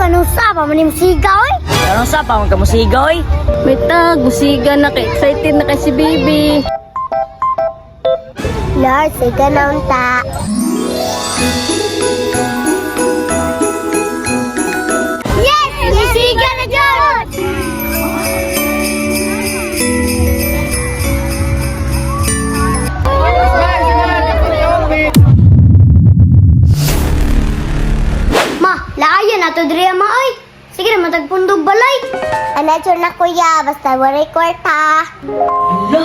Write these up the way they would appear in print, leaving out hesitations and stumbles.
kanong sapa man yung sigaw eh. Anong sa pa ka musigaw eh? May tag, musiga na kay excited na kay si baby. Lord, siga na unta. Yes! Musiga na dyan! Ma, laayan na to diri ma ay. Sige na matagpundog balay. Anadyo na kuya, basta waray kwarta. Hala!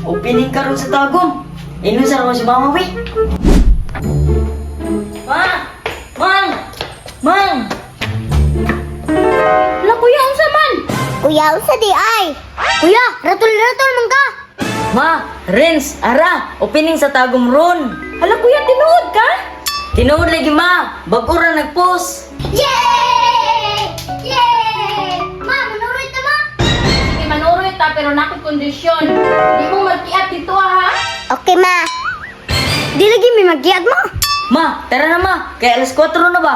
Opening ka ron sa tagom. Ino sa ron si Mama Wi. Ma! Mang! Mang! Hala kuya, unsa man? Kuya, usa di ay. Kuya, ratul-ratul man ka. Ma! Renz! Ara! Opening sa tagom ron. Hala kuya, tinuod ka? Tinuod lagi ma! Bagura nag-post. Yay! Yay! Ma, manurit na ma. Sige, manuroy ta, pero nakit kondisyon. Di mo magkiat dito ha? Okay ma. Di lagi may magyad mo. Ma! Tara na ma! Kaya alas 4 na ba?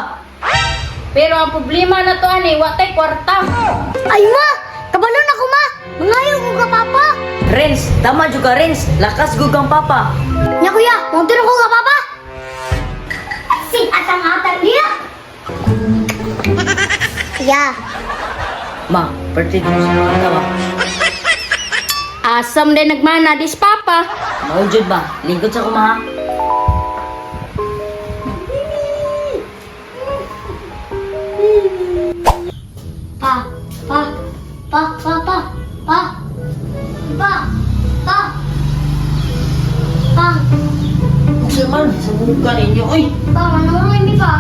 Pero ang problema na to ani, watay kwarta. Ay ma, kabalon ako ma. Mangayo ko ka papa. Renz! Tama juga Renz! Lakas gugang papa! Nya kuya, mungkin ko ka papa. Si atang-atang dia. Ya, Ma! Birthday ko sa mga tawa. Asam din nagmana, dis papa. Maujud ba? Lingkod sa kumaha. pa, pa, pa, pa, pa, pa, pa, pa, pa, Kasi man, sa buka ninyo, oy! pa, manuroy mi pa.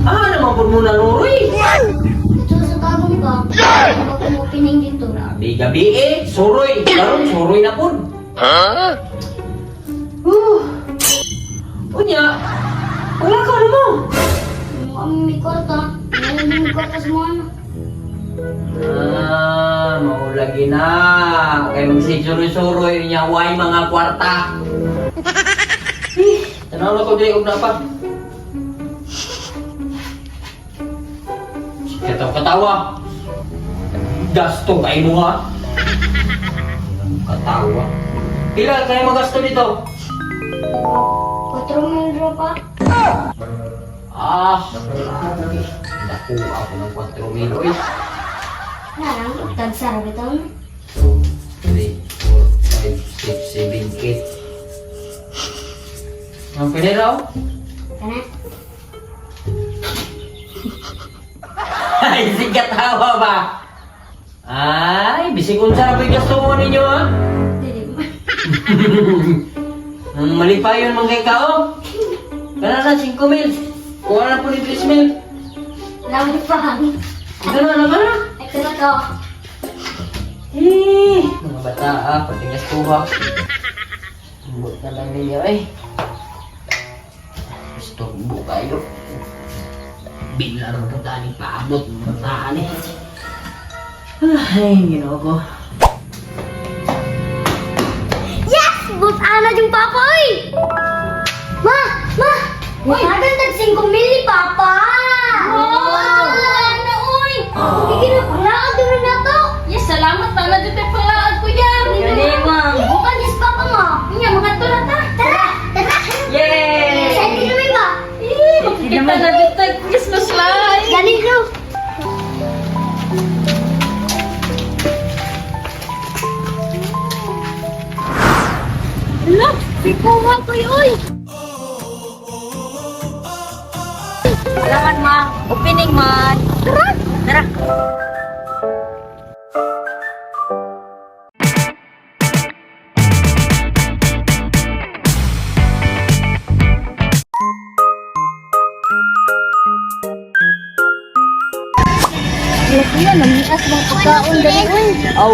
Ah, naman po muna Loroy! Ito sa tagong pa. Ako mo pining dito. Gabi-gabi eh, suroy! Karon, suroy na po! Unya, wala ka na mo! Kami may kwarta. Ngayon may kwarta sa mga anak. Ah, maulagi na! Kaya magsisuroy-suroy niya, way mga kwarta! Tanaw na ko dili og dapat. Katawa. Gasto kay mo ha. Katawa. Pila kaya magasto dito? 4 mil pa. Ah, naku ako ng 4 mil. Uy, Narang, tagsara bitaw na. 3, 4, 5, 6, 7, 8. Ang pwede raw? Kana? Ay, sikat hawa ba? Ay, bisig unsa na gasto mo ninyo ha? Dili ba? Ang malipayon mga ikaw. Kana na 5 mil. Kuha na po ni 3 mil. Lawit pa. Ito na ba na? Ito na to. Mga bata patingas po ha. Bukod na lang ninyo eh. Gusto mo kayo. Bilaro na tani paabot ng tani. Ay, ginawa ko. Yes! But ano yung papa oy? Ma! Ma! Magandang 5 mil ni papa! Wow! Ano oy? Hindi na pala. Ano na to? Yes, salamat na na dito panglaad kuya. Gani, ma'am. Bukan yes papa mo. Nya mga tulad ta. Tara! Tara! Yay! Saan din naman ba? Kita na dito Christmas light. Galing ko. Hala, pikuha ko yoy. Alaman ma, opening man. Tara. Tara! Kuya, namias mga pagkaon dali oy. Au!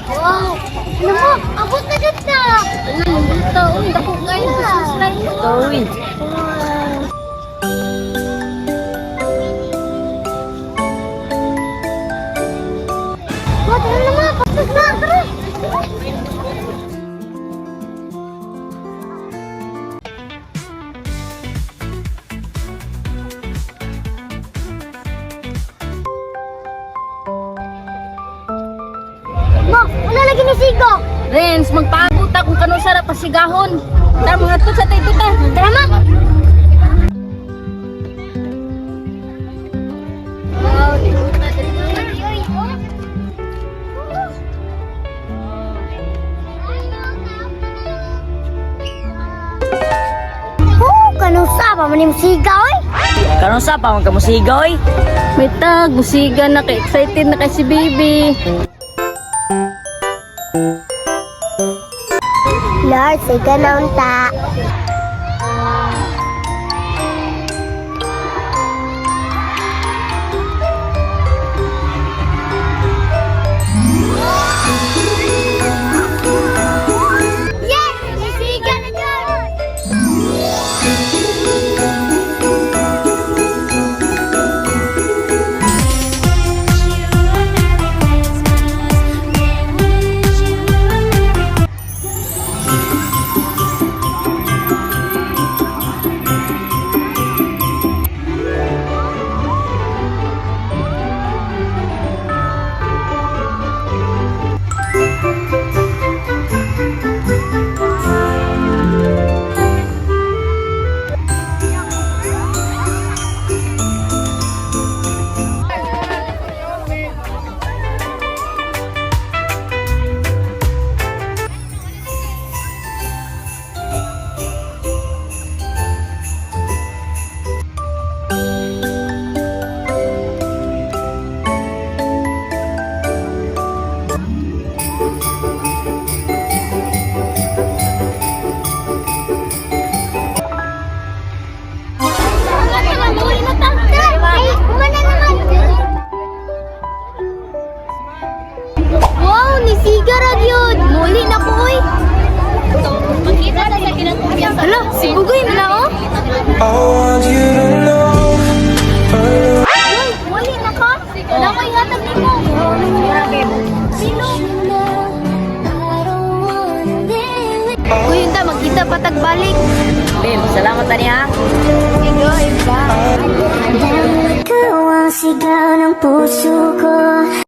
Wow! Ano mo? Abot na ganda! Ano dito? Uy, dako ngayon sa slide mo. Uy! What? Ano naman? pastos na. Tara. Ma, wala lagi ni Sigo. Renz, magpaabot ta kung kanong sarap pasigahon. Tara mga to sa tayo ta. Tara, ma. Wow, di ko na din. Kanong sapa man yung sigaw eh. Kanong sa pa ka musigoy? May tag, musiga na kay excited na kay si baby. Lord, say ka na unta. Yes! Sisiga na dyan! Wow, nisiga ra gyud. Muli na ko oy. Makita na sa kinatubyan sa Hala, si Bugoy na oh. I want you to know. Uy, muli na ka. Wala ko ihatag nimo. Sino? Uy, unta magkita patag balik. Bim, salamat tani ha. Sigoy ba? Ikaw ang sigaw ng puso ko.